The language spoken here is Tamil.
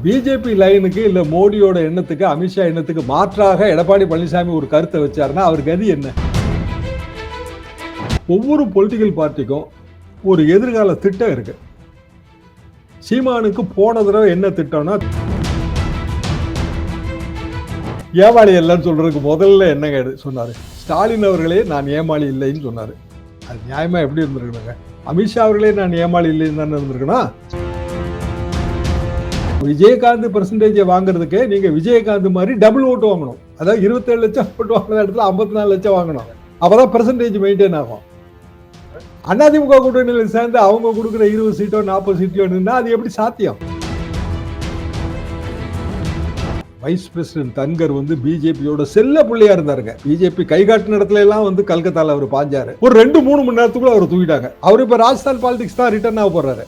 பிஜேபி லைனுக்கு இல்ல மோடியோட எண்ணத்துக்கு, அமித்ஷா எண்ணத்துக்கு மாற்றாக எடப்பாடி பழனிசாமி ஒரு கருத்தை வச்சாருன்னா அவர் கதி என்ன? ஒவ்வொரு பொலிட்டிக்கல் பார்ட்டிக்கும் ஒரு எதிர்கால திட்டம் இருக்கு. சீமானுக்கு போன தடவை என்ன திட்டம்னா, ஏமாளி இல்லைன்னு சொல்றதுக்கு முதல்ல என்னங்க சொன்னாரு? ஸ்டாலின் அவர்களே நான் ஏமாளி இல்லைன்னு சொன்னாரு. அது நியாயமா எப்படி இருந்திருக்கணுங்க? அமித்ஷா அவர்களே நான் ஏமாளி இல்லைன்னு தானே இருந்திருக்கணும். விஜயகாந்த் பெர்சன்டேஜ் வாங்குறதுக்கு நீங்க விஜயகாந்த் மாதிரி டபுள் ஓட்டு வாங்கணும். அதாவது 27 லட்சம் ஓட்டு வாங்கின இடத்துல 54 லட்சம் வாங்கணும். அப்பதான் பெர்சன்டேஜ் மெயின்டைன் ஆகும். அதிமுக கூட்டணியில் சேர்ந்து அவங்க கொடுக்குற 20 சீட்டோ 40 சீட்டோ நின்னா அது எப்படி சாத்தியம்? வைஸ் பிரசிடென்ட் தன்கர் பிஜேபியோட செல்ல பிள்ளையா இருந்தாருங்க. பிஜேபி கைகாட்டின இடத்துல எல்லாம் கல்கத்தால அவர் பாஞ்சாரு. ஒரு 2-3 மணி நேரத்துக்குள்ள அவர் தூக்கிட்டாங்க. அவர் இப்ப ராஜஸ்தான் பாலிடிக்ஸ் தான் ரிட்டர்ன் ஆக போறாரு.